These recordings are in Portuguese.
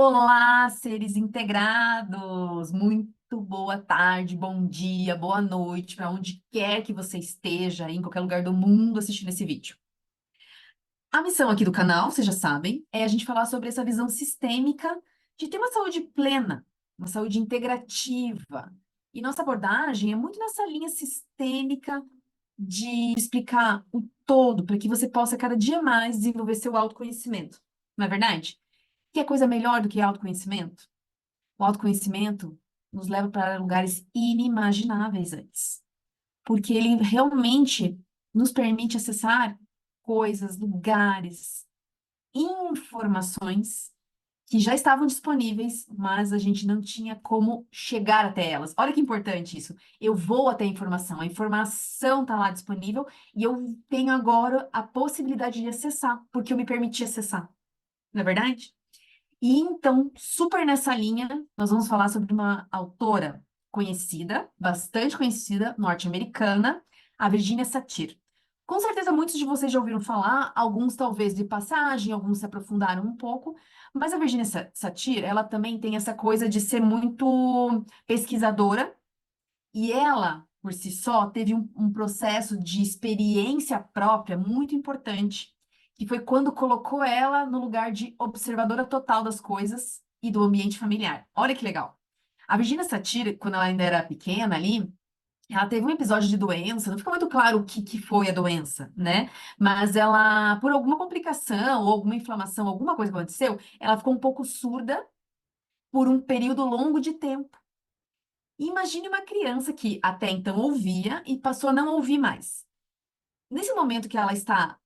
Olá, seres integrados! Muito boa tarde, bom dia, boa noite, para onde quer que você esteja, em qualquer lugar do mundo assistindo esse vídeo. A missão aqui do canal, vocês já sabem, é a gente falar sobre essa visão sistêmica de ter uma saúde plena, uma saúde integrativa. E nossa abordagem é muito nessa linha sistêmica de explicar o todo, para que você possa cada dia mais desenvolver seu autoconhecimento. Não é verdade? Que é coisa melhor do que autoconhecimento? O autoconhecimento nos leva para lugares inimagináveis antes, porque ele realmente nos permite acessar coisas, lugares, informações que já estavam disponíveis, mas a gente não tinha como chegar até elas. Olha que importante isso. Eu vou até a informação está lá disponível e eu tenho agora a possibilidade de acessar, porque eu me permiti acessar, não é verdade? E então, super nessa linha, nós vamos falar sobre uma autora conhecida, bastante conhecida, norte-americana, a Virginia Satir. Com certeza muitos de vocês já ouviram falar, alguns talvez de passagem, alguns se aprofundaram um pouco, mas a Virginia Satir, ela também tem essa coisa de ser muito pesquisadora, e ela, por si só, teve um processo de experiência própria muito importante, que foi quando colocou ela no lugar de observadora total das coisas e do ambiente familiar. Olha que legal. A Virginia Satir, quando ela ainda era pequena ali, ela teve um episódio de doença, não fica muito claro o que foi a doença, né? Mas ela, por alguma complicação ou alguma inflamação, alguma coisa que aconteceu, ela ficou um pouco surda por um período longo de tempo. Imagine uma criança que até então ouvia e passou a não ouvir mais. Nesse momento que ela está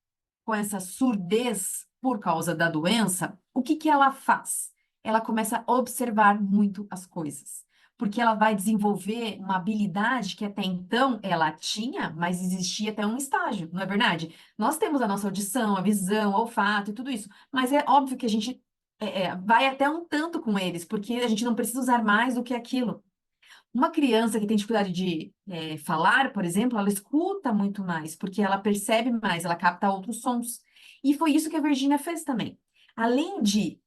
com essa surdez por causa da doença, o que que ela faz? Ela começa a observar muito as coisas, porque ela vai desenvolver uma habilidade que até então ela tinha, mas existia até um estágio, não é verdade? Nós temos a nossa audição, a visão, o olfato e tudo isso, mas é óbvio que a gente vai até um tanto com eles, porque a gente não precisa usar mais do que aquilo. Uma criança que tem dificuldade de falar, por exemplo, ela escuta muito mais, porque ela percebe mais, ela capta outros sons. E foi isso que a Virginia fez também. Além de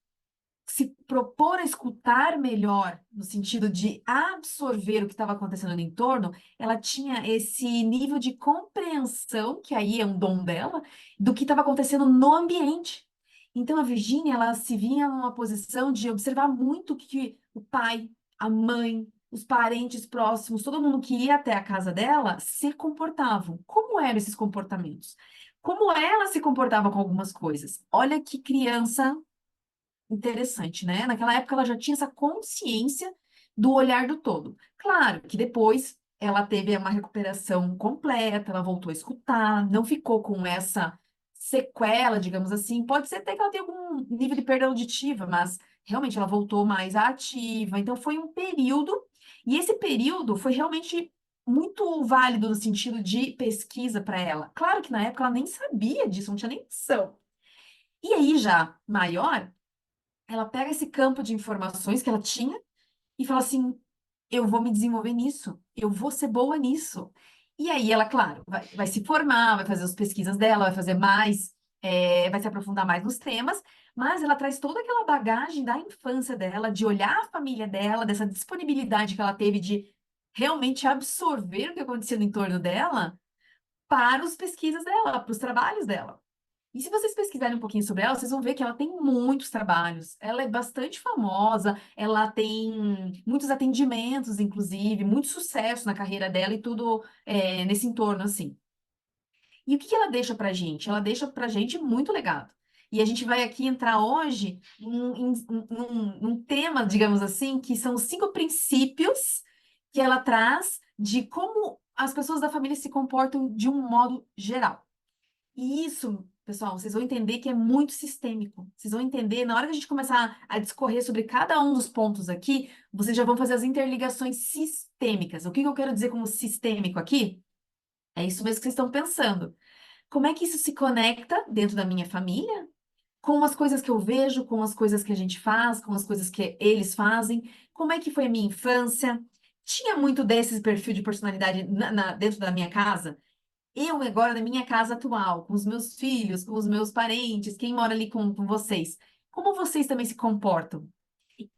se propor a escutar melhor, no sentido de absorver o que estava acontecendo no entorno, ela tinha esse nível de compreensão, que aí é um dom dela, do que estava acontecendo no ambiente. Então, a Virginia, ela se vinha numa posição de observar muito o que o pai, a mãe, os parentes próximos, todo mundo que ia até a casa dela, se comportavam. Como eram esses comportamentos? Como ela se comportava com algumas coisas? Olha que criança interessante, né? Naquela época ela já tinha essa consciência do olhar do todo. Claro que depois ela teve uma recuperação completa, ela voltou a escutar, não ficou com essa sequela, digamos assim. Pode ser até que ela tenha algum nível de perda auditiva, mas realmente ela voltou mais ativa. Então foi um período, e esse período foi realmente muito válido no sentido de pesquisa para ela. Claro que na época ela nem sabia disso, não tinha nem noção. E aí, já maior, ela pega esse campo de informações que ela tinha e fala assim: eu vou me desenvolver nisso, eu vou ser boa nisso. E aí ela, claro, vai se formar, vai fazer as pesquisas dela, vai fazer mais, vai se aprofundar mais nos temas, mas ela traz toda aquela bagagem da infância dela, de olhar a família dela, dessa disponibilidade que ela teve de realmente absorver o que acontecia no entorno dela para as pesquisas dela, para os trabalhos dela. E se vocês pesquisarem um pouquinho sobre ela, vocês vão ver que ela tem muitos trabalhos. Ela é bastante famosa, ela tem muitos atendimentos, inclusive, muito sucesso na carreira dela e tudo nesse entorno, assim. E o que que ela deixa pra gente? Ela deixa pra gente muito legado. E a gente vai aqui entrar hoje num tema, digamos assim, que são os 5 princípios que ela traz de como as pessoas da família se comportam de um modo geral. E isso, pessoal, vocês vão entender que é muito sistêmico. Vocês vão entender, na hora que a gente começar a discorrer sobre cada um dos pontos aqui, vocês já vão fazer as interligações sistêmicas. O que que eu quero dizer como sistêmico aqui? É isso mesmo que vocês estão pensando. Como é que isso se conecta dentro da minha família? Com as coisas que eu vejo, com as coisas que a gente faz, com as coisas que eles fazem? Como é que foi a minha infância? Tinha muito desse perfil de personalidade dentro da minha casa? Eu agora na minha casa atual, com os meus filhos, com os meus parentes, quem mora ali com vocês, como vocês também se comportam?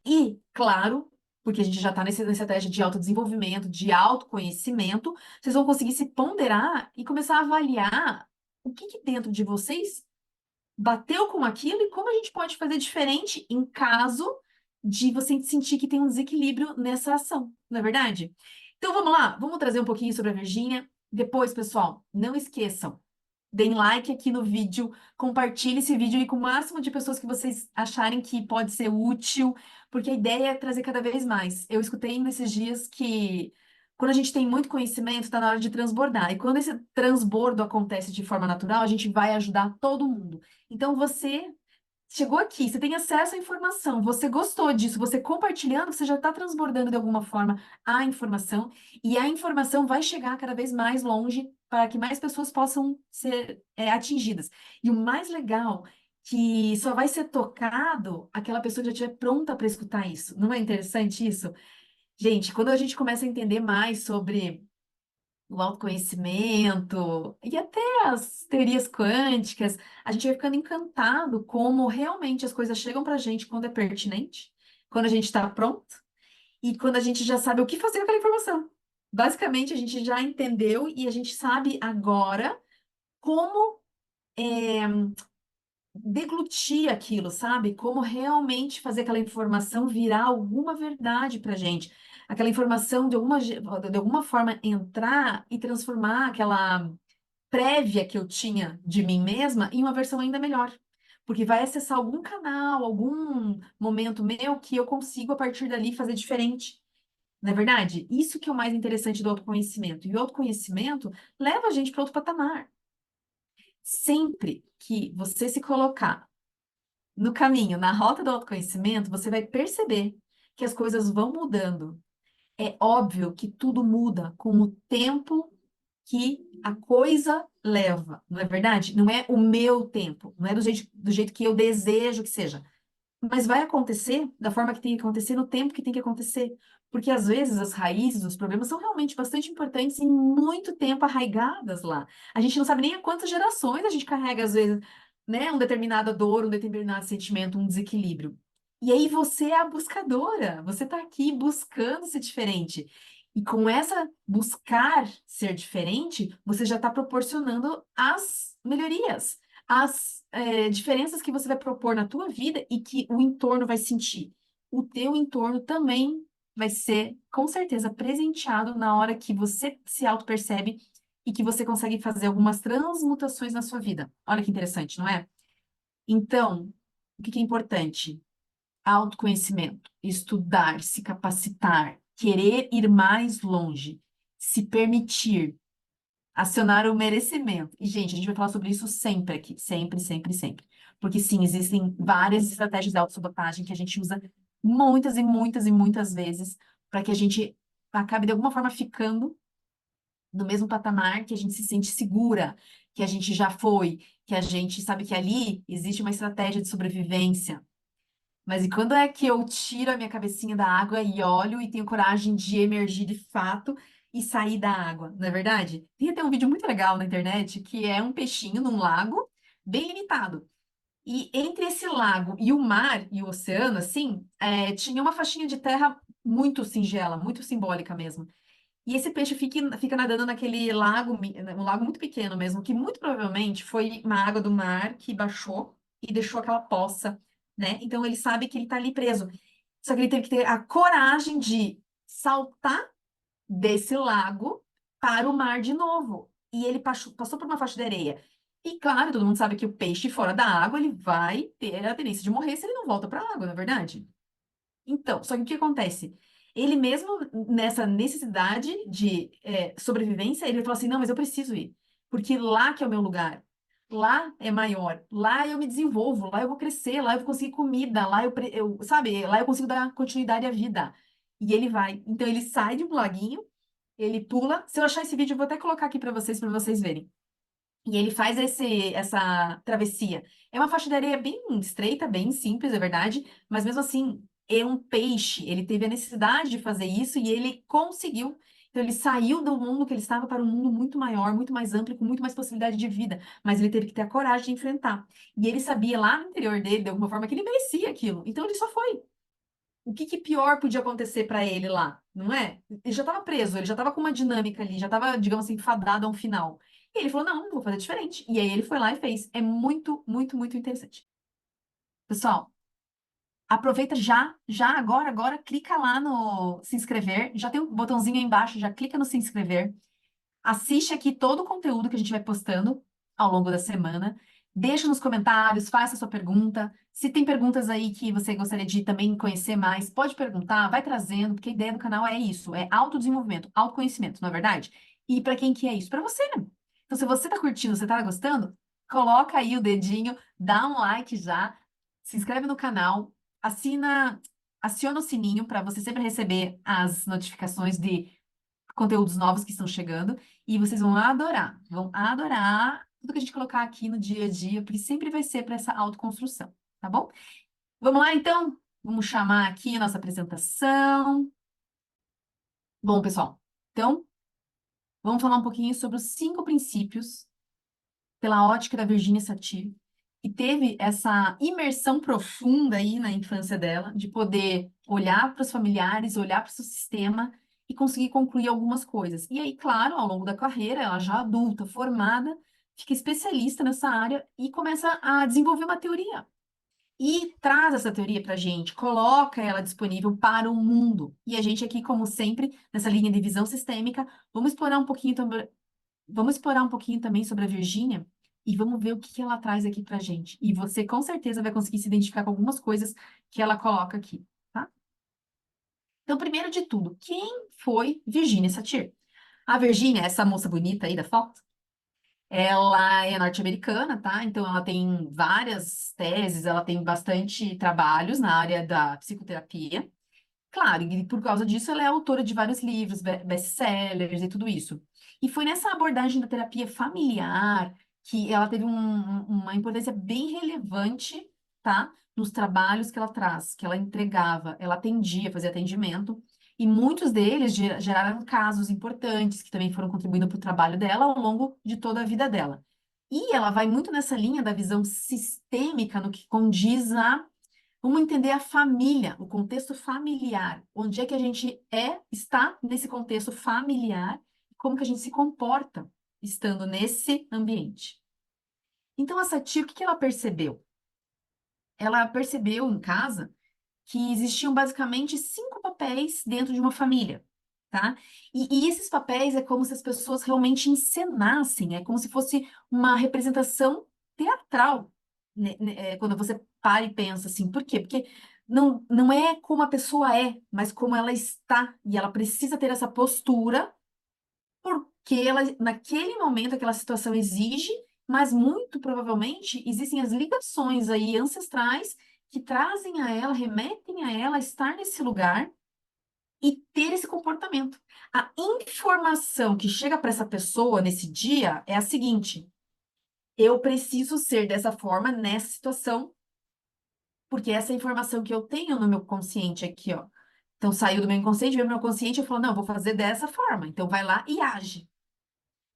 E, claro, porque a gente já está nessa estratégia de autodesenvolvimento, de autoconhecimento, vocês vão conseguir se ponderar e começar a avaliar o que que dentro de vocês bateu com aquilo e como a gente pode fazer diferente em caso de você sentir que tem um desequilíbrio nessa ação, não é verdade? Então vamos lá, vamos trazer um pouquinho sobre a Virgínia. Depois, pessoal, não esqueçam, deem like aqui no vídeo, compartilhe esse vídeo aí com o máximo de pessoas que vocês acharem que pode ser útil, porque a ideia é trazer cada vez mais. Eu escutei nesses dias que quando a gente tem muito conhecimento, está na hora de transbordar. E quando esse transbordo acontece de forma natural, a gente vai ajudar todo mundo. Então, você chegou aqui, você tem acesso à informação, você gostou disso, você compartilhando, você já está transbordando de alguma forma a informação, e a informação vai chegar cada vez mais longe para que mais pessoas possam ser atingidas. E o mais legal, que só vai ser tocado aquela pessoa que já estiver pronta para escutar isso. Não é interessante isso? Gente, quando a gente começa a entender mais sobre o autoconhecimento e até as teorias quânticas, a gente vai ficando encantado como realmente as coisas chegam para a gente quando é pertinente, quando a gente está pronto e quando a gente já sabe o que fazer com aquela informação. Basicamente, a gente já entendeu e a gente sabe agora como deglutir aquilo, sabe? Como realmente fazer aquela informação virar alguma verdade para gente. Aquela informação de alguma forma entrar e transformar aquela prévia que eu tinha de mim mesma em uma versão ainda melhor. Porque vai acessar algum canal, algum momento meu que eu consigo, a partir dali, fazer diferente. Não é verdade? Isso que é o mais interessante do autoconhecimento. E o autoconhecimento leva a gente para outro patamar. Sempre que você se colocar no caminho, na rota do autoconhecimento, você vai perceber que as coisas vão mudando. É óbvio que tudo muda com o tempo que a coisa leva, não é verdade? Não é o meu tempo, não é do jeito que eu desejo que seja. Mas vai acontecer da forma que tem que acontecer, no tempo que tem que acontecer. Porque às vezes as raízes dos problemas são realmente bastante importantes e muito tempo arraigadas lá. A gente não sabe nem há quantas gerações a gente carrega, às vezes, né, uma determinada dor, um determinado sentimento, um desequilíbrio. E aí você é a buscadora, você está aqui buscando ser diferente. E com essa buscar ser diferente, você já está proporcionando as melhorias, as diferenças que você vai propor na tua vida e que o entorno vai sentir. O teu entorno também vai ser, com certeza, presenteado na hora que você se auto-percebe e que você consegue fazer algumas transmutações na sua vida. Olha que interessante, não é? Então, o que que é importante? Autoconhecimento, estudar, se capacitar, querer ir mais longe, se permitir, acionar o merecimento. E, gente, a gente vai falar sobre isso sempre aqui, sempre, sempre, sempre. Porque, sim, existem várias estratégias de autossabotagem que a gente usa muitas e muitas e muitas vezes para que a gente acabe, de alguma forma, ficando no mesmo patamar que a gente se sente segura, que a gente já foi, que a gente sabe que ali existe uma estratégia de sobrevivência. Mas e quando é que eu tiro a minha cabecinha da água e olho e tenho coragem de emergir de fato e sair da água, não é verdade? Tem até um vídeo muito legal na internet que é um peixinho num lago bem limitado. E entre esse lago e o mar e o oceano, assim, tinha uma faixinha de terra muito singela, muito simbólica mesmo. E esse peixe fica nadando naquele lago, um lago muito pequeno mesmo, que muito provavelmente foi uma água do mar que baixou e deixou aquela poça, né? Então ele sabe que ele tá ali preso. Só que ele teve que ter a coragem de saltar desse lago para o mar de novo. E ele passou por uma faixa de areia. E claro, todo mundo sabe que o peixe fora da água, ele vai ter a tendência de morrer se ele não volta para a água, não é verdade? Então, só que o que acontece? Ele mesmo, nessa necessidade de sobrevivência, ele falou assim, não, mas eu preciso ir, porque lá que é o meu lugar, lá é maior, lá eu me desenvolvo, lá eu vou crescer, lá eu vou conseguir comida, lá sabe, lá eu consigo dar continuidade à vida. E ele vai. Então, ele sai de um laguinho, ele pula. Se eu achar esse vídeo, eu vou até colocar aqui para vocês verem. E ele faz essa travessia. É uma faixa de areia bem estreita, bem simples, é verdade, mas mesmo assim, é um peixe. Ele teve a necessidade de fazer isso e ele conseguiu. Então, ele saiu do mundo que ele estava para um mundo muito maior, muito mais amplo, com muito mais possibilidade de vida. Mas ele teve que ter a coragem de enfrentar. E ele sabia lá no interior dele, de alguma forma, que ele merecia aquilo. Então, ele só foi. O que pior podia acontecer para ele lá, não é? Ele já estava preso, ele já estava com uma dinâmica ali, já estava, digamos assim, fadado a um final. E ele falou: não, vou fazer diferente. E aí ele foi lá e fez. É muito, muito, muito interessante. Pessoal, aproveita já, agora, clica lá no se inscrever. Já tem um botãozinho aí embaixo, já clica no se inscrever. Assiste aqui todo o conteúdo que a gente vai postando ao longo da semana. Deixa nos comentários, faça a sua pergunta. Se tem perguntas aí que você gostaria de também conhecer mais, pode perguntar, vai trazendo, porque a ideia do canal é isso, é autodesenvolvimento, autoconhecimento, não é verdade? E para quem que é isso? Para você. Então, se você tá curtindo, você tá gostando, coloca aí o dedinho, dá um like já, se inscreve no canal, assina, aciona o sininho para você sempre receber as notificações de conteúdos novos que estão chegando e vocês vão adorar tudo que a gente colocar aqui no dia a dia, porque sempre vai ser para essa autoconstrução, tá bom? Vamos lá, então? Vamos chamar aqui a nossa apresentação. Bom, pessoal, então vamos falar um pouquinho sobre os 5 princípios pela ótica da Virginia Satir, que teve essa imersão profunda aí na infância dela, de poder olhar para os familiares, olhar para o seu sistema e conseguir concluir algumas coisas. E aí, claro, ao longo da carreira, ela já adulta, formada, fica especialista nessa área e começa a desenvolver uma teoria. E traz essa teoria para a gente, coloca ela disponível para o mundo. E a gente aqui, como sempre, nessa linha de visão sistêmica, vamos explorar um pouquinho Vamos explorar um pouquinho também sobre a Virgínia e vamos ver o que que ela traz aqui pra gente. E você com certeza vai conseguir se identificar com algumas coisas que ela coloca aqui, tá? Então, primeiro de tudo, quem foi Virginia Satir? A Virginia, essa moça bonita aí da foto, ela é norte-americana, tá? Então, ela tem várias teses, ela tem bastante trabalhos na área da psicoterapia. Claro, e por causa disso ela é autora de vários livros, best-sellers e tudo isso. E foi nessa abordagem da terapia familiar que ela teve uma importância bem relevante, tá? Nos trabalhos que ela traz, que ela entregava, ela atendia, fazia atendimento, e muitos deles geraram casos importantes que também foram contribuindo para o trabalho dela ao longo de toda a vida dela. E ela vai muito nessa linha da visão sistêmica no que condiz a vamos entender a família, o contexto familiar. Onde é que a gente está nesse contexto familiar e como que a gente se comporta estando nesse ambiente. Então, essa tia, o que que ela percebeu? Ela percebeu em casa que existiam basicamente 5 papéis dentro de uma família, tá? E esses papéis é como se as pessoas realmente encenassem, é como se fosse uma representação teatral, né, quando você para e pensa assim, por quê? Porque não é como a pessoa é, mas como ela está, e ela precisa ter essa postura porque ela, naquele momento, aquela situação exige, mas muito provavelmente existem as ligações aí ancestrais que trazem a ela, remetem a ela a estar nesse lugar e ter esse comportamento. A informação que chega para essa pessoa nesse dia é a seguinte: eu preciso ser dessa forma nessa situação, porque essa é a informação que eu tenho no meu consciente aqui, ó. Então saiu do meu inconsciente, veio pro meu consciente, eu falo, não, eu vou fazer dessa forma. Então vai lá e age.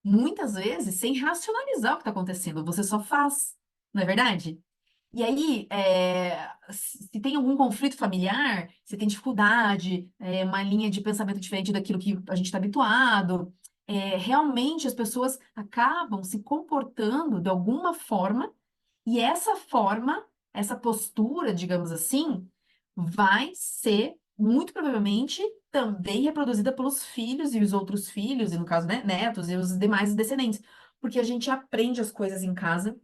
Muitas vezes sem racionalizar o que está acontecendo, você só faz, não é verdade? E aí, se tem algum conflito familiar, se tem dificuldade, uma linha de pensamento diferente daquilo que a gente está habituado, realmente as pessoas acabam se comportando de alguma forma, e essa forma, essa postura, digamos assim, vai ser muito provavelmente também reproduzida pelos filhos e os outros filhos, e no caso, né, netos e os demais descendentes, porque a gente aprende as coisas em casa.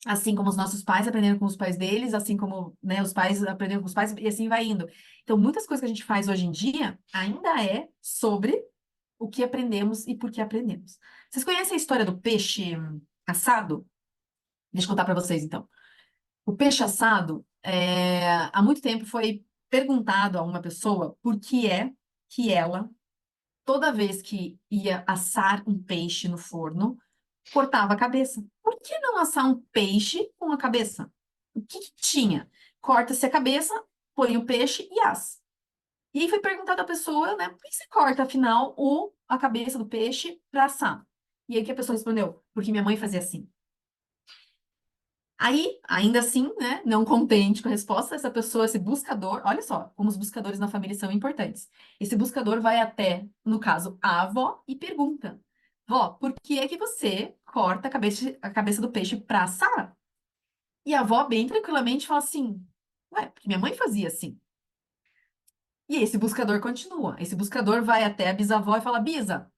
Assim como os nossos pais aprenderam com os pais deles, assim como, né, os pais aprenderam com os pais, e assim vai indo. Então, muitas coisas que a gente faz hoje em dia ainda é sobre o que aprendemos e por que aprendemos. Vocês conhecem a história do peixe assado? Deixa eu contar para vocês, então. O peixe assado, há muito tempo foi perguntado a uma pessoa por que é que ela, toda vez que ia assar um peixe no forno, cortava a cabeça. Por que não assar um peixe com a cabeça? O que que tinha? Corta-se a cabeça, põe o peixe e assa. E aí foi perguntado à pessoa, né, por que você corta, afinal, a cabeça do peixe para assar? E aí que a pessoa respondeu, porque minha mãe fazia assim. Aí, ainda assim, né, não contente com a resposta, essa pessoa, esse buscador, olha só como os buscadores na família são importantes. Esse buscador vai até, no caso, a avó e pergunta: Vó, por que é que você corta a cabeça do peixe pra assar? E a avó, bem tranquilamente, fala assim: Ué, porque minha mãe fazia assim. E esse buscador continua. Esse buscador vai até a bisavó e fala: Bisa,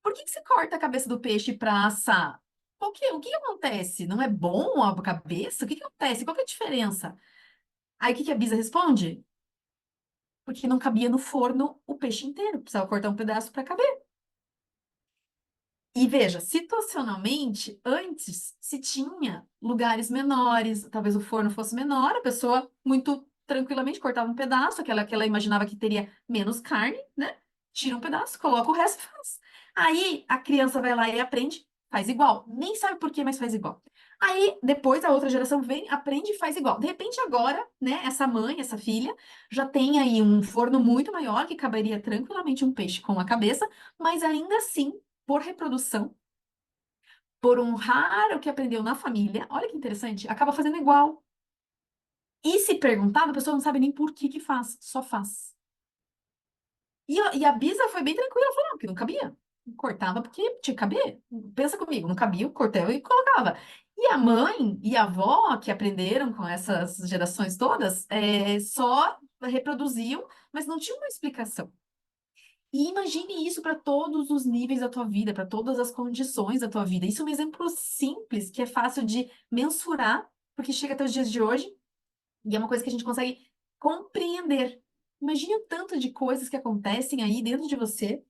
por que que você corta a cabeça do peixe pra assar? O que acontece? Não é bom a cabeça? O que que acontece? Qual que é a diferença? Aí o que que a Bisa responde? Porque não cabia no forno o peixe inteiro, precisava cortar um pedaço para caber. E veja, situacionalmente, antes se tinha lugares menores, talvez o forno fosse menor, a pessoa muito tranquilamente cortava um pedaço, aquela que ela imaginava que teria menos carne, né? Tira um pedaço, coloca o resto e faz. Aí a criança vai lá e aprende, faz igual. Nem sabe por quê, mas faz igual. Aí depois a outra geração vem, aprende e faz igual. De repente agora, né, essa mãe, essa filha, já tem aí um forno muito maior que caberia tranquilamente um peixe com a cabeça, mas ainda assim por reprodução, por honrar o que aprendeu na família, olha que interessante, acaba fazendo igual. E se perguntar, a pessoa não sabe nem por que que faz, só faz. E a Bisa foi bem tranquila, falou, não, porque não cabia. Cortava porque tinha que caber. Pensa comigo, não cabia, eu cortava e colocava. E a mãe e a avó, que aprenderam com essas gerações todas, só reproduziam, mas não tinha uma explicação. E imagine isso para todos os níveis da tua vida, para todas as condições da tua vida. Isso é um exemplo simples, que é fácil de mensurar, porque chega até os dias de hoje e é uma coisa que a gente consegue compreender. Imagine o tanto de coisas que acontecem aí dentro de você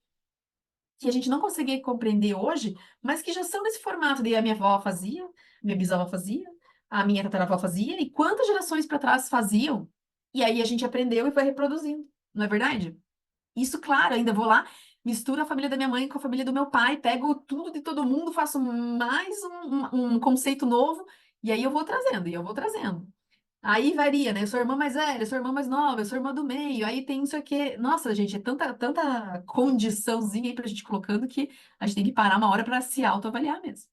que a gente não consegue compreender hoje, mas que já são nesse formato de a minha avó fazia, minha bisavó fazia, a minha tataravó fazia, e quantas gerações para trás faziam, e aí a gente aprendeu e foi reproduzindo, não é verdade? Isso, claro, ainda vou lá, misturo a família da minha mãe com a família do meu pai, pego tudo de todo mundo, faço mais um conceito novo, e aí eu vou trazendo, e eu vou trazendo. Aí varia, né? Eu sou a irmã mais velha, eu sou a irmã mais nova, eu sou a irmã do meio, aí tem isso aqui. Nossa, gente, é tanta condiçãozinha aí pra gente colocando que a gente tem que parar uma hora para se autoavaliar mesmo.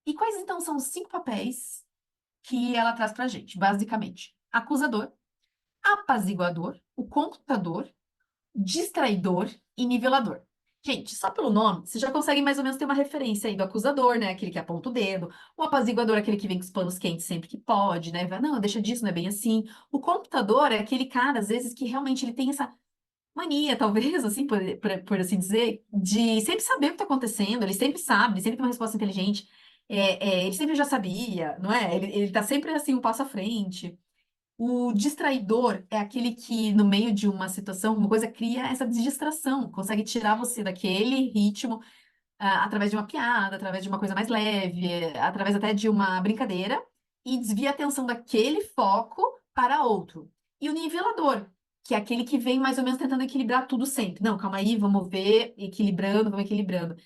E quais então são os 5 papéis que ela traz pra gente, basicamente? Acusador, apaziguador, o computador, distraidor e nivelador. Gente, só pelo nome, você já consegue mais ou menos ter uma referência aí do acusador, né? Aquele que aponta o dedo. O apaziguador, aquele que vem com os panos quentes sempre que pode, né? Vai, não, deixa disso, não é bem assim. O computador é aquele cara, às vezes, que realmente ele tem essa mania, talvez, assim, por assim dizer, de sempre saber o que está acontecendo. Ele sempre sabe, ele sempre tem uma resposta inteligente. Ele sempre já sabia, não é? Ele tá sempre, assim, um passo à frente. O distraidor é aquele que, no meio de uma situação, uma coisa, cria essa distração, consegue tirar você daquele ritmo, através de uma piada, através de uma coisa mais leve, através até de uma brincadeira, e desvia a atenção daquele foco para outro. E o nivelador, que é aquele que vem mais ou menos tentando equilibrar tudo sempre. Não, calma aí, vamos ver, equilibrando, vamos equilibrando.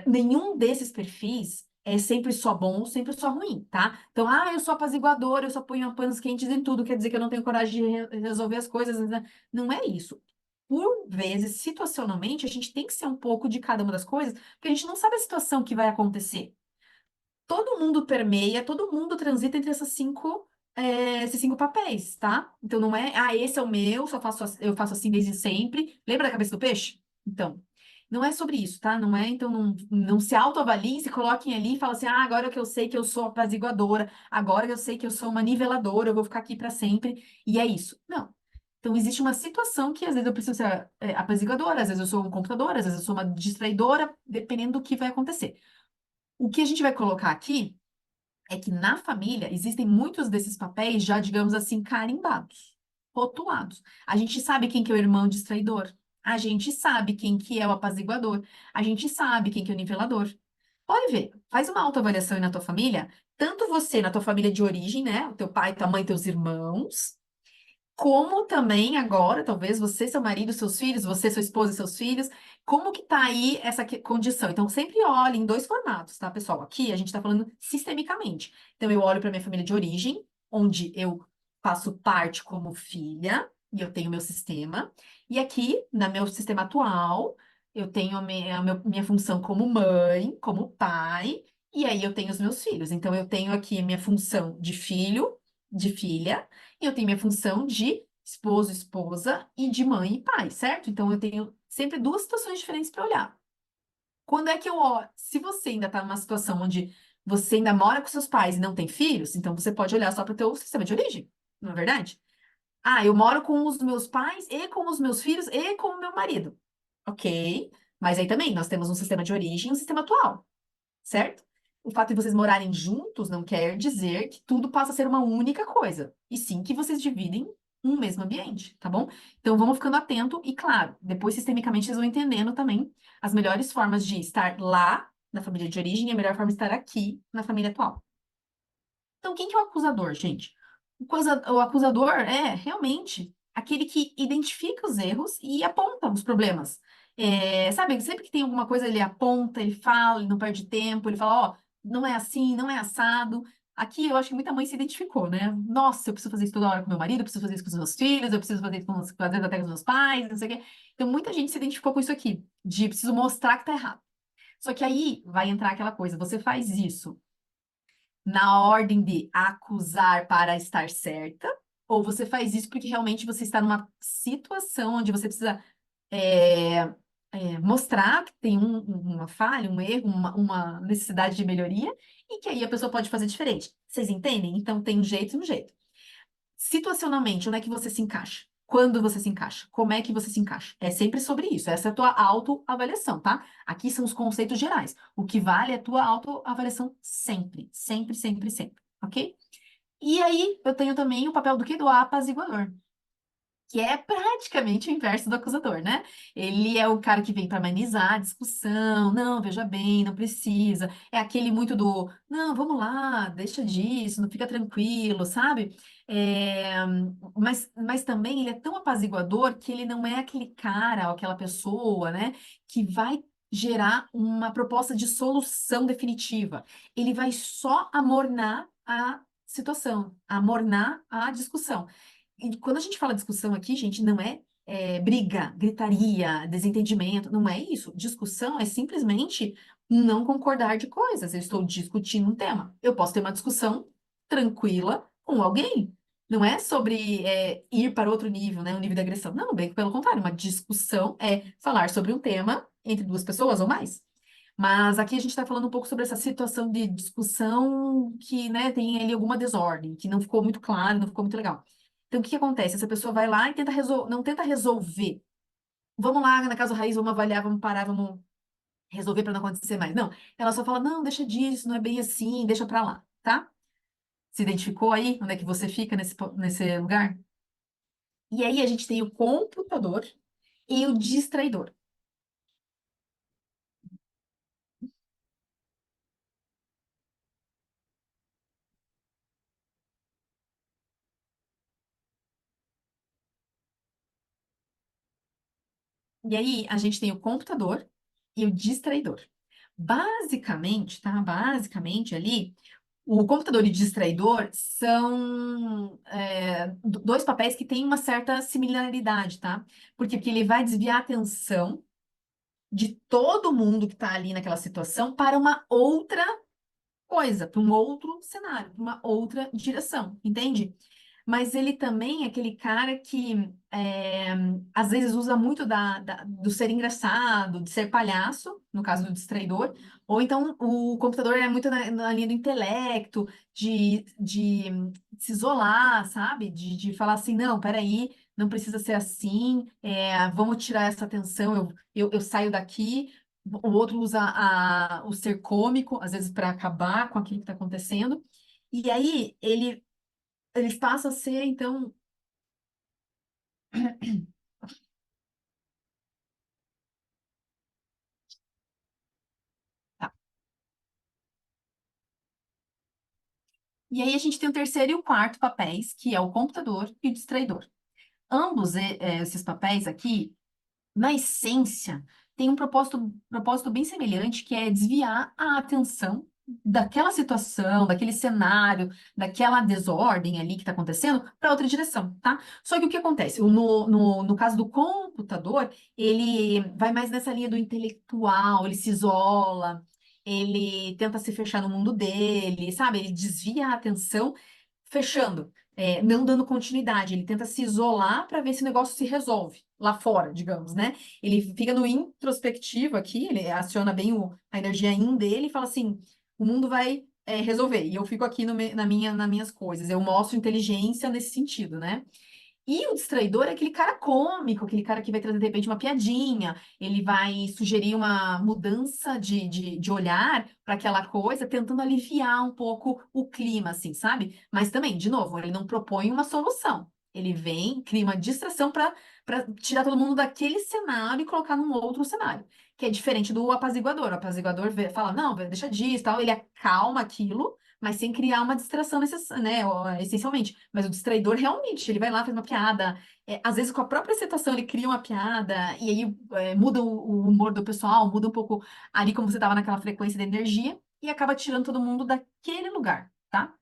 Nenhum desses perfis é sempre só bom ou sempre só ruim, tá? Então, eu sou apaziguadora, eu só ponho panos quentes em tudo, quer dizer que eu não tenho coragem de resolver as coisas, né? Não é isso. Por vezes, situacionalmente, a gente tem que ser um pouco de cada uma das coisas, porque a gente não sabe a situação que vai acontecer. Todo mundo permeia, todo mundo transita entre esses 5 papéis, tá? Então não é, esse é o meu, eu faço assim desde sempre. Lembra da cabeça do peixe? Então, não é sobre isso, tá? Não é, então não se autoavaliem, se coloquem ali e falem assim, agora que eu sei que eu sou apaziguadora, agora que eu sei que eu sou uma niveladora, eu vou ficar aqui para sempre, e é isso. Não. Então, existe uma situação que às vezes eu preciso ser apaziguadora, às vezes eu sou um computador, às vezes eu sou uma distraidora, dependendo do que vai acontecer. O que a gente vai colocar aqui é que na família existem muitos desses papéis já, digamos assim, carimbados, rotulados. A gente sabe quem que é o irmão distraidor, a gente sabe quem que é o apaziguador, a gente sabe quem que é o nivelador. Pode ver, faz uma autoavaliação aí na tua família, tanto você na tua família de origem, né, o teu pai, tua mãe, teus irmãos, como também agora, talvez você, seu marido, seus filhos, você, sua esposa e seus filhos, como que tá aí essa condição? Então, sempre olhe em 2 formatos, tá, pessoal? Aqui a gente tá falando sistemicamente. Então, eu olho para minha família de origem, onde eu faço parte como filha, e eu tenho meu sistema. E aqui, no meu sistema atual, eu tenho a minha função como mãe, como pai, E aí eu tenho os meus filhos. Então eu tenho aqui a minha função de filho, de filha, e eu tenho minha função de esposo, esposa e de mãe e pai, certo? Então eu tenho sempre duas situações diferentes para olhar. Quando é que eu, ó, se você ainda está numa situação onde você ainda mora com seus pais e não tem filhos, então você pode olhar só para o teu sistema de origem, não é verdade? Ah, eu moro com os meus pais e com os meus filhos e com o meu marido. Ok, mas aí também nós temos um sistema de origem e um sistema atual, certo? O fato de vocês morarem juntos não quer dizer que tudo passa a ser uma única coisa, e sim que vocês dividem um mesmo ambiente, tá bom? Então vamos ficando atento e, claro, depois sistemicamente vocês vão entendendo também as melhores formas de estar lá na família de origem e a melhor forma de estar aqui na família atual. Então, quem que é o acusador, gente? O acusador é realmente aquele que identifica os erros e aponta os problemas. É, sabe, sempre que tem alguma coisa, ele aponta, ele fala, ele não perde tempo, ele fala, ó, não é assim, não é assado. Aqui eu acho que muita mãe se identificou, né? Nossa, eu preciso fazer isso toda hora com meu marido, eu preciso fazer isso com os meus filhos, eu preciso fazer isso com, às vezes até com os meus pais, não sei o quê. Então, muita gente se identificou com isso aqui, de preciso mostrar que tá errado. Só que aí vai entrar aquela coisa, você faz isso na ordem de acusar para estar certa, ou você faz isso porque realmente você está numa situação onde você precisa é, mostrar que tem uma falha, um erro, uma necessidade de melhoria, e que aí a pessoa pode fazer diferente. Vocês entendem? Então tem um jeito e um jeito. Situacionalmente, onde é que você se encaixa? Quando você se encaixa? Como é que você se encaixa? É sempre sobre isso. Essa é a tua autoavaliação, tá? Aqui são os conceitos gerais. O que vale é a tua autoavaliação sempre, sempre, sempre, sempre, ok? E aí, eu tenho também o papel do quê? Do apaziguador, que é praticamente o inverso do acusador, né? Ele é o cara que vem para amenizar a discussão, não, veja bem, não precisa. É aquele muito do, não, vamos lá, deixa disso, não fica tranquilo, sabe? É, mas também ele é tão apaziguador que ele não é aquele cara ou aquela pessoa, né, que vai gerar uma proposta de solução definitiva. Ele vai só amornar a situação, amornar a discussão. E quando a gente fala discussão aqui, gente, não é, briga, gritaria, desentendimento, não é isso. Discussão é simplesmente não concordar de coisas. Eu estou discutindo um tema. Eu posso ter uma discussão tranquila com alguém. Não é sobre ir para outro nível, né? O nível de agressão. Não, bem pelo contrário, uma discussão é falar sobre um tema entre duas pessoas ou mais. Mas aqui a gente está falando um pouco sobre essa situação de discussão que, né, tem ali alguma desordem, que não ficou muito claro, não ficou muito legal. Então, o que que acontece? Essa pessoa vai lá e tenta não tenta resolver. Vamos lá na casa raiz, vamos avaliar, vamos parar, vamos resolver para não acontecer mais. Não, ela só fala, não, deixa disso, não é bem assim, deixa para lá, tá? Se identificou aí? Onde é que você fica nesse lugar? E aí a gente tem o computador e o distraidor. E aí a gente tem o computador e o distraidor. Basicamente, tá? Basicamente ali, o computador e o distraidor são dois papéis que têm uma certa similaridade, tá? Porque ele vai desviar a atenção de todo mundo que está ali naquela situação para uma outra coisa, para um outro cenário, para uma outra direção, entende? Mas ele também é aquele cara que às vezes usa muito do ser engraçado, de ser palhaço, no caso do distraidor, ou então o computador é muito na linha do intelecto, de se isolar, sabe? De falar assim, não, peraí, não precisa ser assim, vamos tirar essa atenção, eu saio daqui. O outro usa o ser cômico, às vezes, para acabar com aquilo que está acontecendo. E aí eles passam a ser, então. Tá. E aí a gente tem o terceiro e o quarto papéis, que é o computador e o distraidor. Ambos esses papéis aqui, na essência, têm um propósito bem semelhante, que é desviar a atenção daquela situação, daquele cenário, daquela desordem ali que está acontecendo, para outra direção, tá? Só que o que acontece? No caso do computador, ele vai mais nessa linha do intelectual, ele se isola. ele tenta se fechar no mundo dele, sabe? Ele desvia a atenção fechando, não dando continuidade. Ele tenta se isolar para ver se o negócio se resolve lá fora, digamos, né? Ele fica no introspectivo aqui, ele aciona bem a energia yin dele e fala assim: o mundo vai, resolver. E eu fico aqui nas minhas coisas. Eu mostro inteligência nesse sentido, né? E o distraidor é aquele cara cômico, aquele cara que vai trazer de repente uma piadinha, ele vai sugerir uma mudança de olhar para aquela coisa, tentando aliviar um pouco o clima, assim, sabe? Mas também, de novo, ele não propõe uma solução. Ele vem, cria uma distração para tirar todo mundo daquele cenário e colocar num outro cenário, que é diferente do apaziguador. O apaziguador fala, não, deixa disso, tal, ele acalma aquilo mas sem criar uma distração né, essencialmente. Mas o distraidor realmente, ele vai lá, faz uma piada, às vezes com a própria situação ele cria uma piada, e aí muda o humor do pessoal, muda um pouco ali como você estava naquela frequência de energia, e acaba tirando todo mundo daquele lugar, tá?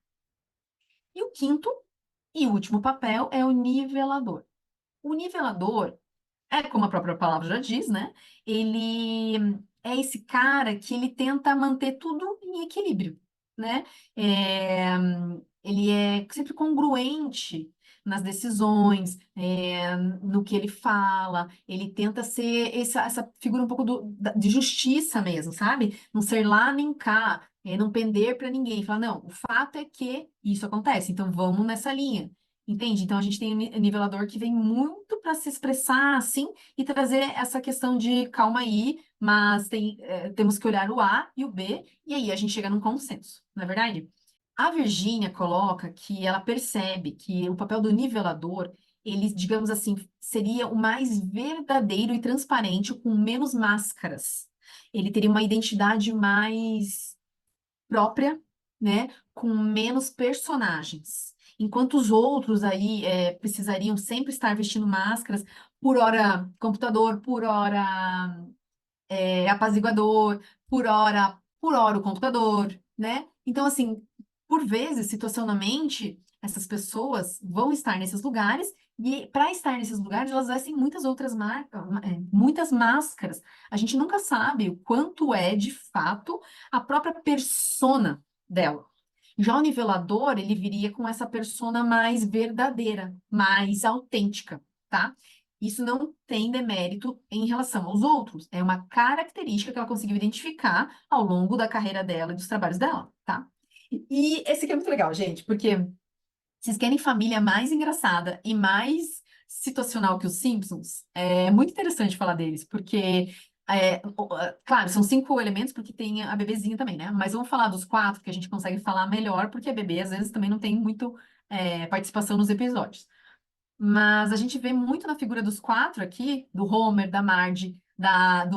E o quinto e último papel é o nivelador. O nivelador é, como a própria palavra já diz, né? Ele é esse cara que ele tenta manter tudo em equilíbrio, né? É, ele é sempre congruente nas decisões, no que ele fala. Ele tenta ser essa figura um pouco de justiça mesmo, sabe? Não ser lá nem cá, não pender para ninguém. Falar, não, o fato é que isso acontece, então vamos nessa linha. Entende? Então a gente tem um nivelador que vem muito para se expressar assim e trazer essa questão de calma aí, mas temos que olhar o A e o B, e aí a gente chega num consenso, não é verdade? A Virgínia coloca que ela percebe que o papel do nivelador, ele, digamos assim, seria o mais verdadeiro e transparente, com menos máscaras. Ele teria uma identidade mais própria, né, com menos personagens. Enquanto os outros aí precisariam sempre estar vestindo máscaras, por hora computador, por hora apaziguador, por hora o computador, né? Então, assim, por vezes, situacionalmente, essas pessoas vão estar nesses lugares e para estar nesses lugares, elas vestem muitas outras marcas, muitas máscaras. A gente nunca sabe o quanto é, de fato, a própria persona dela. Já o nivelador, ele viria com essa persona mais verdadeira, mais autêntica, tá? Isso não tem demérito em relação aos outros. É uma característica que ela conseguiu identificar ao longo da carreira dela e dos trabalhos dela, tá? E esse aqui é muito legal, gente, porque vocês querem família mais engraçada e mais situacional que os Simpsons? É muito interessante falar deles, porque, claro, são 5 elementos, porque tem a bebezinha também, né? Mas vamos falar dos 4, que a gente consegue falar melhor, porque a bebê, às vezes, também não tem muito, participação nos episódios. Mas a gente vê muito na figura dos 4 aqui, do Homer, da Marge, da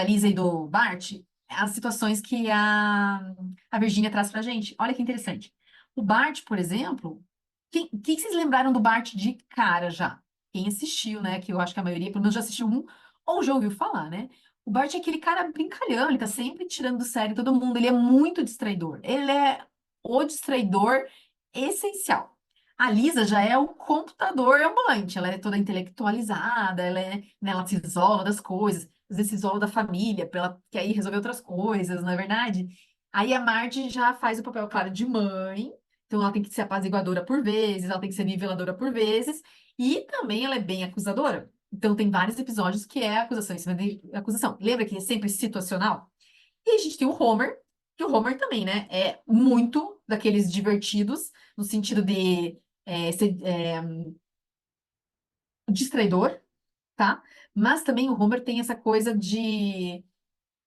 Lisa e do Bart, as situações que a Virginia traz pra gente. Olha que interessante. O Bart, por exemplo, quem vocês lembraram do Bart de cara já? Quem assistiu, né? Que eu acho que a maioria, pelo menos, já assistiu um ou já ouviu falar, né? O Bart é aquele cara brincalhão, ele tá sempre tirando do sério todo mundo, ele é muito distraidor. Ele é o distraidor essencial. A Lisa já é o computador ambulante, ela é toda intelectualizada, né, ela se isola das coisas, às vezes se isola da família, para ela quer ir resolver outras coisas, não é verdade? Aí a Marge já faz o papel, claro, de mãe, então ela tem que ser apaziguadora por vezes, ela tem que ser niveladora por vezes, e também ela é bem acusadora. Então tem vários episódios que é acusação em cima de acusação. Lembra que é sempre situacional? E a gente tem o Homer, que o Homer também, né? É muito daqueles divertidos, no sentido de ser distraidor, tá? Mas também o Homer tem essa coisa de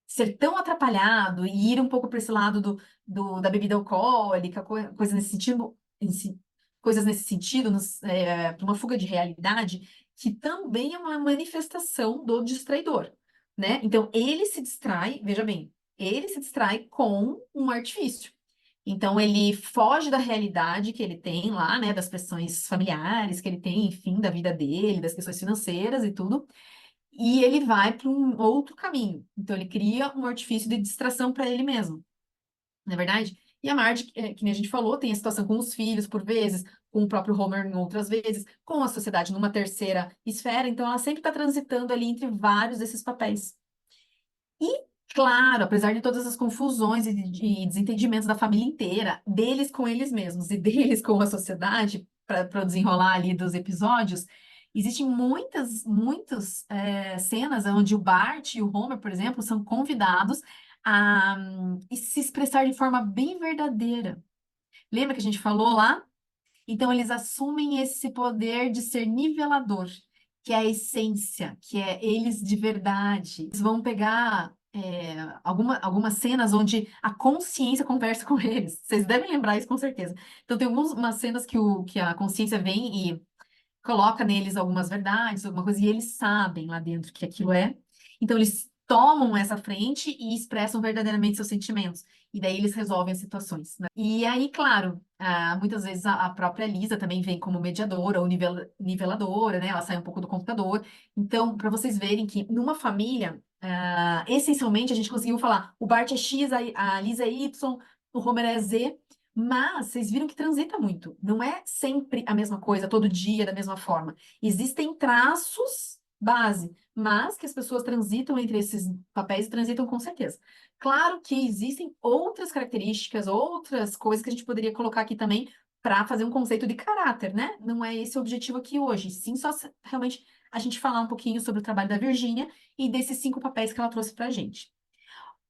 ser tão atrapalhado e ir um pouco para esse lado da bebida alcoólica, coisa nesse sentido, coisas nesse sentido, para uma fuga de realidade, que também é uma manifestação do distraidor, né? Então, ele se distrai, veja bem, ele se distrai com um artifício. Então, ele foge da realidade que ele tem lá, né? Das pressões familiares que ele tem, enfim, da vida dele, das questões financeiras e tudo e ele vai para um outro caminho. Então, ele cria um artifício de distração para ele mesmo, não é verdade? E a Marge, que nem a gente falou, tem a situação com os filhos, por vezes, com o próprio Homer em outras vezes, com a sociedade numa terceira esfera. Então, ela sempre está transitando ali entre vários desses papéis. E Claro, apesar de todas as confusões e desentendimentos da família inteira, deles com eles mesmos e deles com a sociedade, para o desenrolar ali dos episódios, existem muitas cenas onde o Bart e o Homer, por exemplo, são convidados a se expressar de forma bem verdadeira. Lembra que a gente falou lá? Então, eles assumem esse poder de ser nivelador, que é a essência, que é eles de verdade. Eles vão pegar algumas cenas onde a consciência conversa com eles. Vocês devem lembrar isso com certeza. Então, tem algumas cenas que a consciência vem e coloca neles algumas verdades, alguma coisa, e eles sabem lá dentro que aquilo é. Então, eles tomam essa frente e expressam verdadeiramente seus sentimentos. E daí eles resolvem as situações, né? E aí, claro, muitas vezes a própria Lisa também vem como mediadora ou niveladora, né? Ela sai um pouco do computador. Então, para vocês verem que numa família, essencialmente, a gente conseguiu falar: o Bart é X, a Lisa é Y, o Homer é Z. Mas vocês viram que transita muito. Não é sempre a mesma coisa, todo dia, da mesma forma. Existem traços base, mas que as pessoas transitam entre esses papéis e transitam com certeza. Claro que existem outras características, outras coisas que a gente poderia colocar aqui também para fazer um conceito de caráter, né? Não é esse o objetivo aqui hoje. Sim, só realmente a gente falar um pouquinho sobre o trabalho da Virgínia e desses 5 papéis que ela trouxe para a gente.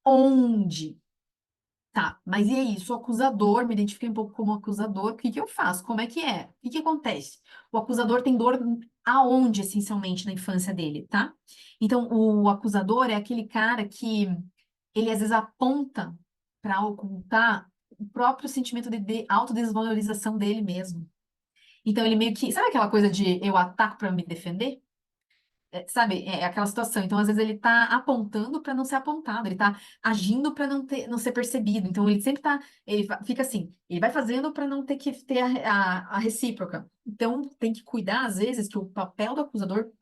Onde Tá, mas e aí? Sou acusador, me identifiquei um pouco como acusador. O que que eu faço? Como é que é? O que que acontece? O acusador tem dor aonde, essencialmente, na infância dele, tá? Então, o acusador é aquele cara que ele às vezes aponta para ocultar o próprio sentimento de autodesvalorização dele mesmo. Então, ele meio que. Sabe aquela coisa de eu ataco para me defender? Sabe, é aquela situação. Então, às vezes, ele tá apontando para não ser apontado, ele tá agindo para não ser percebido. Então, ele sempre tá, fica assim, ele vai fazendo para não ter que ter a recíproca. Então, tem que cuidar, às vezes, que o papel do acusador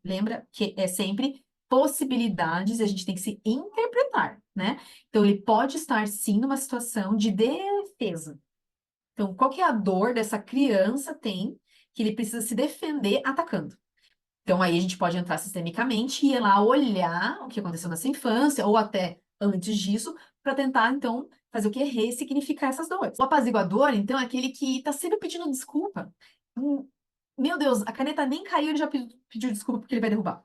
lembra que é sempre possibilidades e a gente tem que se interpretar, né? Então, ele pode estar, sim, numa situação de defesa. Então, qual que é a dor dessa criança tem que ele precisa se defender atacando? Então, aí a gente pode entrar sistemicamente e ir lá olhar o que aconteceu nessa infância, ou até antes disso, para tentar, então, fazer o quê? Ressignificar essas dores. O apaziguador, então, é aquele que está sempre pedindo desculpa. Meu Deus, a caneta nem caiu, ele já pediu desculpa porque ele vai derrubar.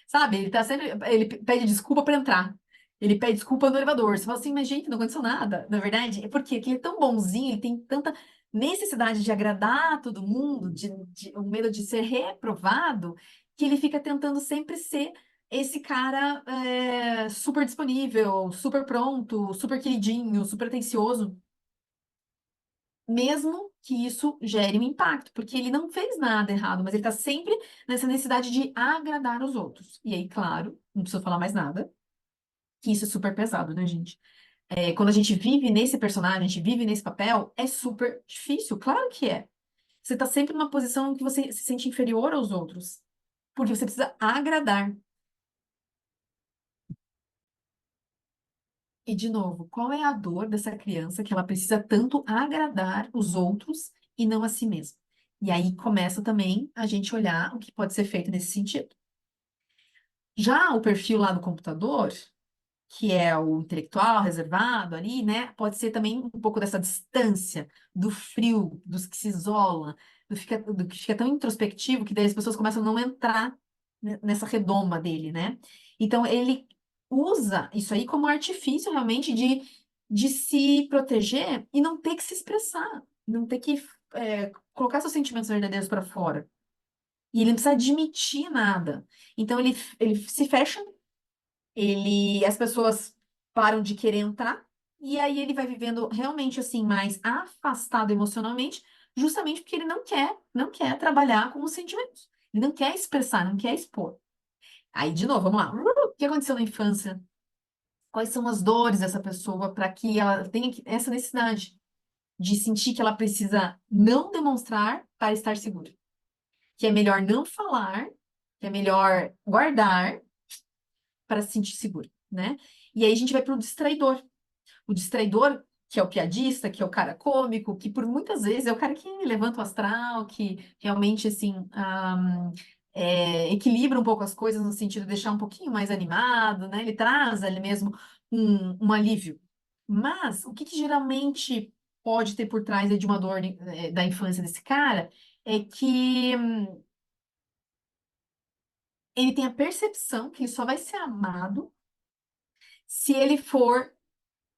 Sabe? Ele tá sempre. Ele pede desculpa para entrar. Ele pede desculpa no elevador. Você fala assim, mas gente, não aconteceu nada. Na verdade, é porque ele é tão bonzinho, ele tem tanta necessidade de agradar todo mundo, o medo de ser reprovado, que ele fica tentando sempre ser esse cara super disponível, super pronto, super queridinho, super atencioso, mesmo que isso gere um impacto, porque ele não fez nada errado, mas ele está sempre nessa necessidade de agradar os outros. E aí, claro, não preciso falar mais nada, que isso é super pesado, né, gente? Quando a gente vive nesse personagem, a gente vive nesse papel, é super difícil, claro que é. Você está sempre numa posição em que você se sente inferior aos outros, porque você precisa agradar. E, de novo, qual é a dor dessa criança que ela precisa tanto agradar os outros e não a si mesma? E aí começa também a gente olhar o que pode ser feito nesse sentido. Já o perfil lá do computador, que é o intelectual reservado ali, né? Pode ser também um pouco dessa distância, do frio, dos que se isola, do que fica tão introspectivo que daí as pessoas começam a não entrar nessa redoma dele, né? Então ele usa isso aí como artifício realmente de se proteger e não ter que se expressar, não ter que colocar seus sentimentos verdadeiros para fora. E ele não precisa admitir nada. Então ele se fecha, as pessoas param de querer entrar, e aí ele vai vivendo realmente assim, mais afastado emocionalmente, justamente porque ele não quer trabalhar com os sentimentos. Ele não quer expressar, não quer expor. Aí, de novo, vamos lá. O que aconteceu na infância? Quais são as dores dessa pessoa para que ela tenha essa necessidade de sentir que ela precisa não demonstrar para estar segura? Que é melhor não falar, que é melhor guardar para se sentir segura, né? E aí a gente vai para o distraidor. O distraidor, que é o piadista, que é o cara cômico, que por muitas vezes é o cara que levanta o astral, que realmente, assim, equilibra um pouco as coisas no sentido de deixar um pouquinho mais animado, né? Ele traz ali mesmo um alívio. Mas o que que geralmente pode ter por trás de uma dor da infância desse cara é que ele tem a percepção que ele só vai ser amado se ele for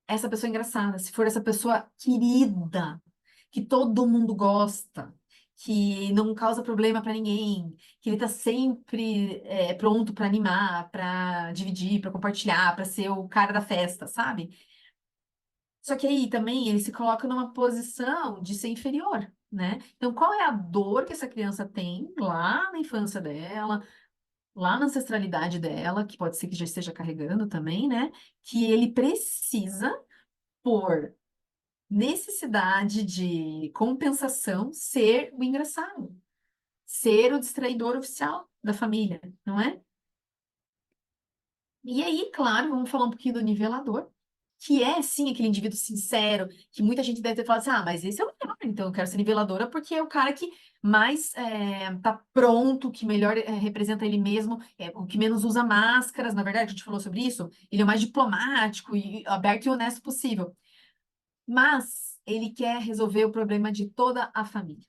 essa pessoa engraçada, se for essa pessoa querida, que todo mundo gosta, que não causa problema pra ninguém, que ele tá sempre pronto pra animar, pra dividir, pra compartilhar, pra ser o cara da festa, sabe? Só que aí também ele se coloca numa posição de ser inferior, né? Então, qual é a dor que essa criança tem lá na infância dela, lá na ancestralidade dela, que pode ser que já esteja carregando também, né? Que ele precisa, por necessidade de compensação, ser o engraçado, ser o distraidor oficial da família, não é? E aí, claro, vamos falar um pouquinho do nivelador, que é, sim, aquele indivíduo sincero, que muita gente deve ter falado assim, ah, mas esse é o melhor, então eu quero ser niveladora porque é o cara que mais tá pronto, que melhor representa ele mesmo, o que menos usa máscaras, na verdade, a gente falou sobre isso, ele é o mais diplomático e aberto e honesto possível. Mas ele quer resolver o problema de toda a família.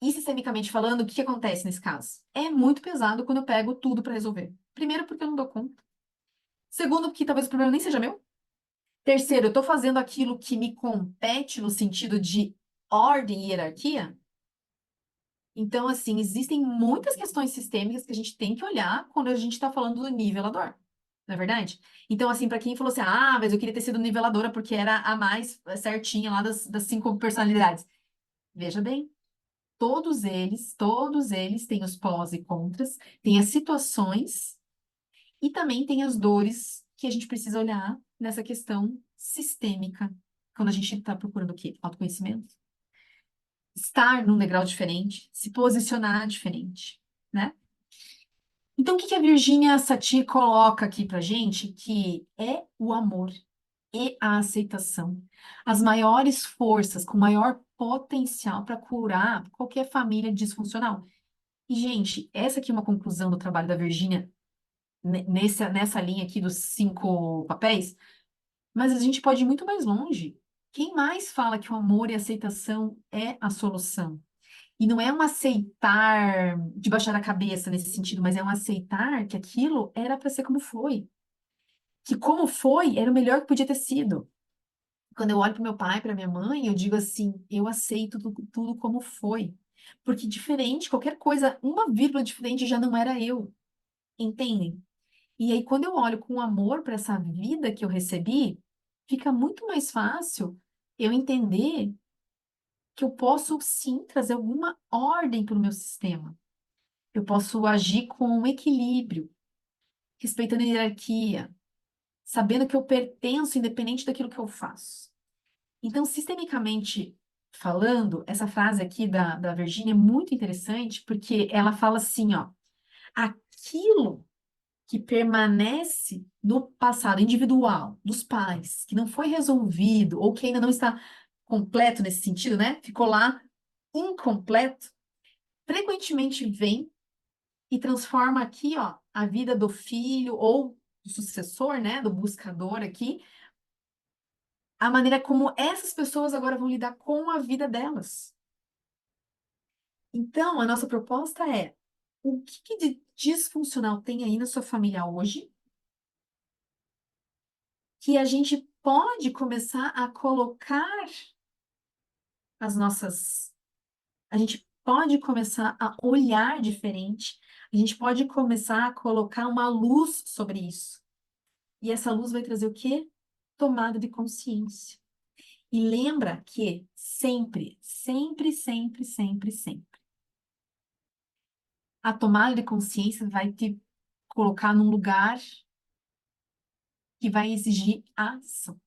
E sistemicamente falando, o que que acontece nesse caso? É muito pesado quando eu pego tudo para resolver. Primeiro, porque eu não dou conta. Segundo, porque talvez o problema nem seja meu. Terceiro, eu estou fazendo aquilo que me compete no sentido de ordem e hierarquia. Então, assim, existem muitas questões sistêmicas que a gente tem que olhar quando a gente está falando do nivelador. Não é verdade? Então, assim, para quem falou assim, ah, mas eu queria ter sido niveladora porque era a mais certinha lá das 5 personalidades. Veja bem, todos eles têm os pós e contras, têm as situações e também têm as dores que a gente precisa olhar nessa questão sistêmica, quando a gente está procurando o quê? Autoconhecimento. Estar num degrau diferente, se posicionar diferente, né? Então, o que que a Virginia Satir coloca aqui pra gente? Que é o amor e a aceitação. As maiores forças, com maior potencial para curar qualquer família disfuncional. E, gente, essa aqui é uma conclusão do trabalho da Virginia, nessa linha aqui dos 5 papéis, mas a gente pode ir muito mais longe. Quem mais fala que o amor e a aceitação é a solução? E não é um aceitar de baixar a cabeça nesse sentido, mas é um aceitar que aquilo era para ser como foi. Que como foi era o melhor que podia ter sido. Quando eu olho para meu pai, para minha mãe, eu digo assim, eu aceito tudo como foi. Porque diferente, qualquer coisa, uma vírgula diferente já não era eu, entendem? E aí, quando eu olho com amor para essa vida que eu recebi, fica muito mais fácil eu entender que eu posso sim trazer alguma ordem para o meu sistema. Eu posso agir com um equilíbrio, respeitando a hierarquia, sabendo que eu pertenço independente daquilo que eu faço. Então, sistemicamente falando, essa frase aqui da Virginia é muito interessante, porque ela fala assim, ó, aquilo que permanece no passado individual dos pais, que não foi resolvido, ou que ainda não está completo nesse sentido, né? Ficou lá incompleto, frequentemente vem e transforma aqui, ó, a vida do filho ou do sucessor, né, do buscador aqui, a maneira como essas pessoas agora vão lidar com a vida delas. Então, a nossa proposta é: o que que de disfuncional tem aí na sua família hoje que a gente pode começar a colocar as nossas. A gente pode começar a olhar diferente, a gente pode começar a colocar uma luz sobre isso. E essa luz vai trazer o quê? Tomada de consciência. E lembra que sempre, sempre, sempre, sempre, sempre, a tomada de consciência vai te colocar num lugar que vai exigir ação.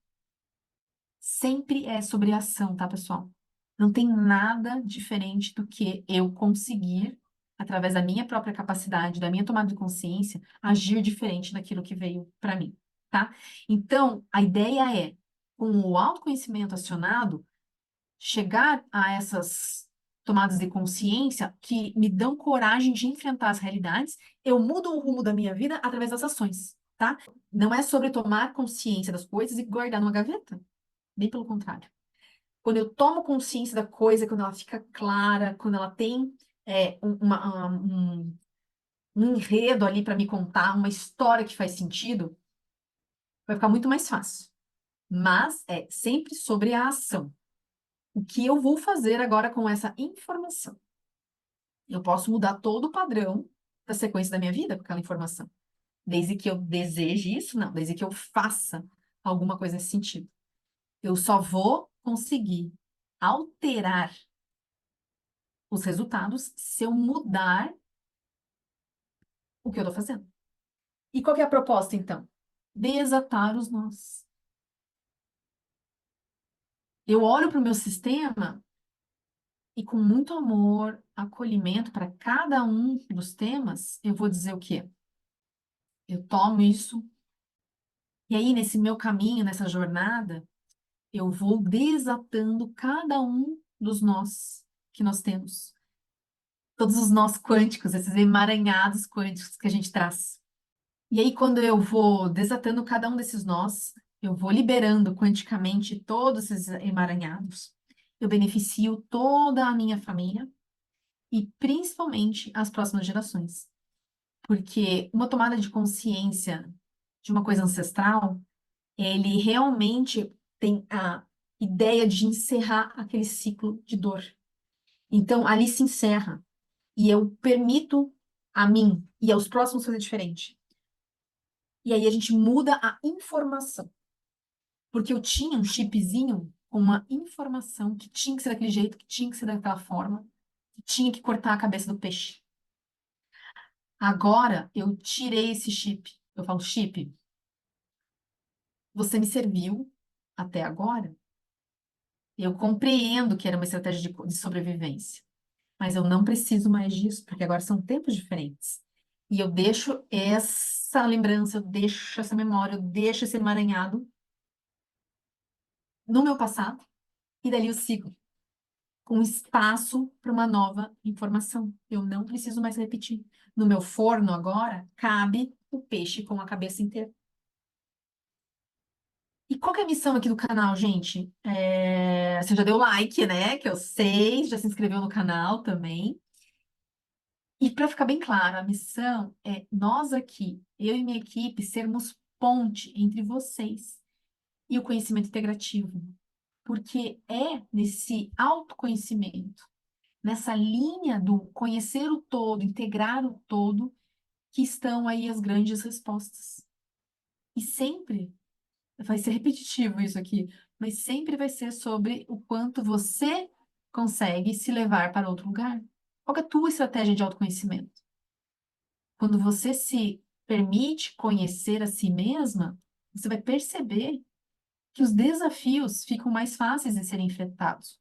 Sempre é sobre ação, tá, pessoal? Não tem nada diferente do que eu conseguir, através da minha própria capacidade, da minha tomada de consciência, agir diferente daquilo que veio para mim, tá? Então, a ideia é, com o autoconhecimento acionado, chegar a essas tomadas de consciência que me dão coragem de enfrentar as realidades, eu mudo o rumo da minha vida através das ações, tá? Não é sobre tomar consciência das coisas e guardar numa gaveta, bem pelo contrário. Quando eu tomo consciência da coisa, quando ela fica clara, quando ela tem um enredo ali para me contar, uma história que faz sentido, vai ficar muito mais fácil. Mas é sempre sobre a ação. O que eu vou fazer agora com essa informação? Eu posso mudar todo o padrão da sequência da minha vida com aquela informação. Desde que eu deseje isso, não, desde que eu faça alguma coisa nesse sentido. Eu só vou conseguir alterar os resultados se eu mudar o que eu estou fazendo. E qual que é a proposta, então? Desatar os nós. Eu olho para o meu sistema e com muito amor, acolhimento para cada um dos temas, eu vou dizer o quê? Eu tomo isso, e aí, nesse meu caminho, nessa jornada, eu vou desatando cada um dos nós que nós temos. Todos os nós quânticos, esses emaranhados quânticos que a gente traz. E aí, quando eu vou desatando cada um desses nós, eu vou liberando quanticamente todos esses emaranhados. Eu beneficio toda a minha família e principalmente as próximas gerações. Porque uma tomada de consciência de uma coisa ancestral, ele realmente tem a ideia de encerrar aquele ciclo de dor. Então, ali se encerra. E eu permito a mim e aos próximos fazer diferente. E aí a gente muda a informação. Porque eu tinha um chipzinho com uma informação que tinha que ser daquele jeito, que tinha que ser daquela forma, que tinha que cortar a cabeça do peixe. Agora eu tirei esse chip. Eu falo, chip, você me serviu até agora. Eu compreendo que era uma estratégia de sobrevivência, mas eu não preciso mais disso, porque agora são tempos diferentes. E eu deixo essa lembrança, eu deixo essa memória, eu deixo esse emaranhado no meu passado, e dali eu sigo, com espaço para uma nova informação. Eu não preciso mais repetir. No meu forno agora, cabe o peixe com a cabeça inteira. E qual que é a missão aqui do canal, gente? Você já deu like, né? Que eu sei, já se inscreveu no canal também. E para ficar bem claro, a missão é nós aqui, eu e minha equipe, sermos ponte entre vocês e o conhecimento integrativo. Porque é nesse autoconhecimento, nessa linha do conhecer o todo, integrar o todo, que estão aí as grandes respostas. E sempre vai ser repetitivo isso aqui, mas sempre vai ser sobre o quanto você consegue se levar para outro lugar. Qual que é a tua estratégia de autoconhecimento? Quando você se permite conhecer a si mesma, você vai perceber que os desafios ficam mais fáceis de serem enfrentados,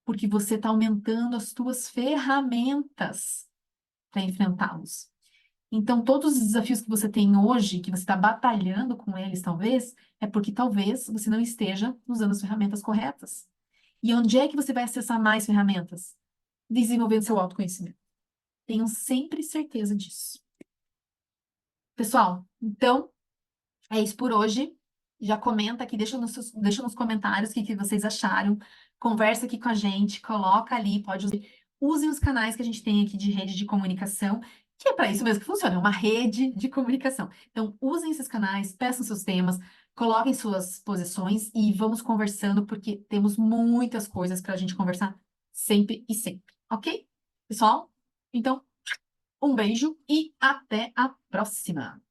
porque você está aumentando as tuas ferramentas para enfrentá-los. Então, todos os desafios que você tem hoje, que você está batalhando com eles, talvez, é porque talvez você não esteja usando as ferramentas corretas. E onde é que você vai acessar mais ferramentas? Desenvolvendo seu autoconhecimento. Tenham sempre certeza disso. Pessoal, então, é isso por hoje. Já comenta aqui, deixa nos comentários o que vocês acharam. Conversa aqui com a gente, coloca ali, pode usar. Usem os canais que a gente tem aqui de rede de comunicação, que é para isso mesmo que funciona, é uma rede de comunicação. Então, usem esses canais, peçam seus temas, coloquem suas posições e vamos conversando, porque temos muitas coisas para a gente conversar sempre e sempre, ok? Pessoal, então, um beijo e até a próxima!